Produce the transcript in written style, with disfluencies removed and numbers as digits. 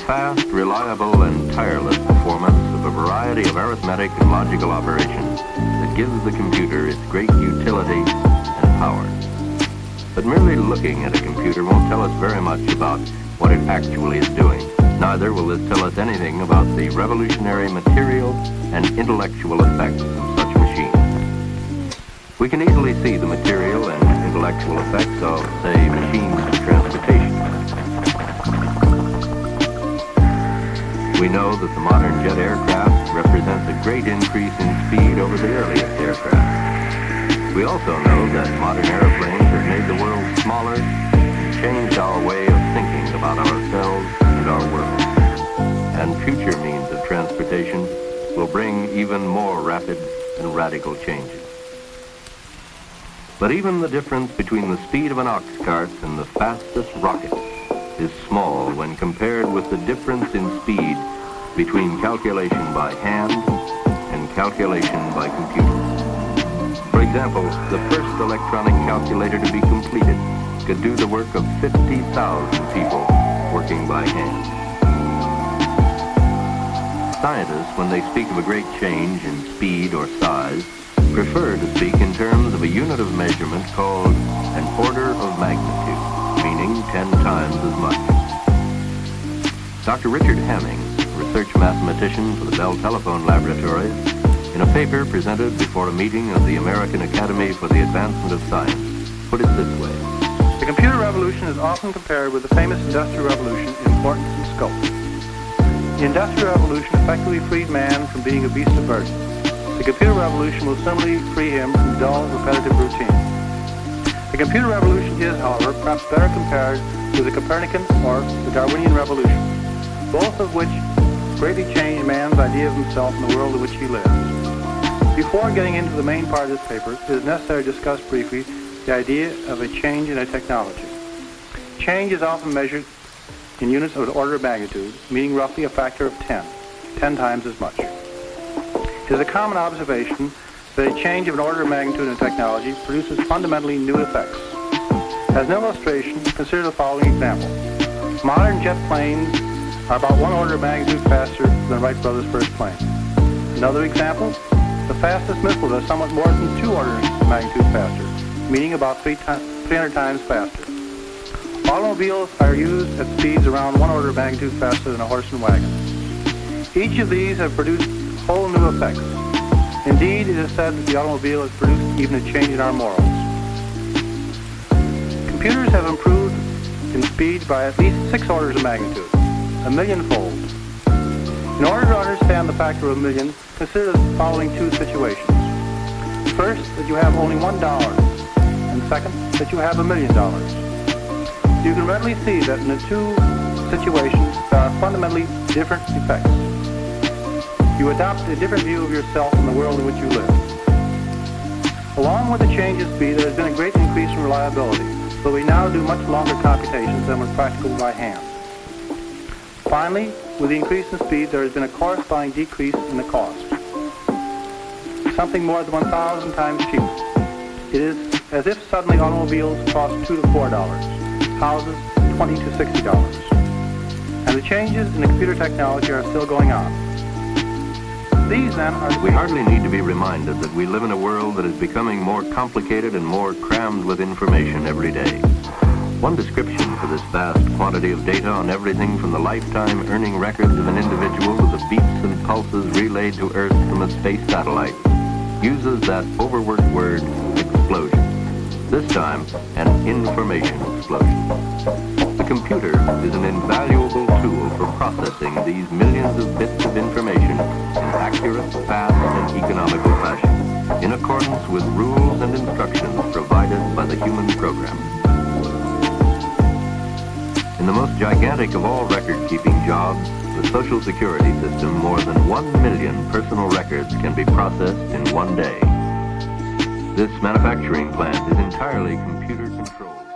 fast, reliable, and tireless performance of a variety of arithmetic and logical operations that gives the computer its great utility and power. But merely looking at a computer won't tell us very much about what it actually is doing. Neither will this tell us anything about the revolutionary material and intellectual effects of such machines. We can easily see the material and intellectual effects of, say, machines of transportation. We know that the modern jet aircraft represents a great increase in speed over the earliest aircraft. We also know that modern airplanes have made the world smaller and changed our way of thinking about ourselves and our world. And future means of transportation will bring even more rapid and radical changes. But even the difference between the speed of an ox cart and the fastest rocket is small when compared with the difference in speed between calculation by hand and calculation by computer. For example, the first electronic calculator to be completed could do the work of 50,000 people working by hand. Scientists, when they speak of a great change in speed or size, prefer to speak in terms of a unit of measurement called an order of magnitude, meaning 10 times as much. Dr. Richard Hamming, research mathematician for the Bell Telephone Laboratories, in a paper presented before a meeting of the American Academy for the Advancement of Science, put it this way. The computer revolution is often compared with the famous Industrial Revolution in importance and scope. The Industrial Revolution effectively freed man from being a beast of burden. The computer revolution will similarly free him from dull, repetitive routine. The computer revolution is, however, perhaps better compared to the Copernican or the Darwinian revolution, both of which greatly changed man's idea of himself and the world in which he lives. Before getting into the main part of this paper, it is necessary to discuss briefly the idea of a change in a technology. Change is often measured in units of an order of magnitude, meaning roughly a factor of 10 times as much. It is a common observation that a change of an order of magnitude in technology produces fundamentally new effects. As an illustration, consider the following example. Modern jet planes are about one order of magnitude faster than Wright brothers' first plane. Another example, the fastest missiles are somewhat more than 2 orders of magnitude faster, meaning about 300 times faster. Automobiles are used at speeds around 1 order of magnitude faster than a horse and wagon. Each of these have produced whole new effects. Indeed, it is said that the automobile has produced even a change in our morals. Computers have improved in speed by at least 6 orders of magnitude, a millionfold. In order to understand the factor of a million, consider the following 2 situations. First, that you have only $1, and second, that you have $1 million. You can readily see that in the 2 situations there are fundamentally different effects. You adopt a different view of yourself and the world in which you live. Along with the change in speed, there has been a great increase in reliability, so we now do much longer computations than was practical by hand. Finally, with the increase in speed, there has been a corresponding decrease in the cost. Something more than 1,000 times cheaper. It is as if suddenly automobiles cost $2 to $4, houses $20 to $60. And the changes in the computer technology are still going on. These then are... We hardly need to be reminded that we live in a world that is becoming more complicated and more crammed with information every day. One description for this vast quantity of data on everything from the lifetime earning records of an individual to the beeps and pulses relayed to Earth from a space satellite uses that overworked word, explosion. This time, an information explosion. The computer is an invaluable tool for processing these millions of bits of information in accurate, fast, and economical fashion, in accordance with rules and instructions provided by the human programmer. In the most gigantic of all record-keeping jobs, the Social Security system, more than 1 million personal records can be processed in one day. This manufacturing plant is entirely computer controlled.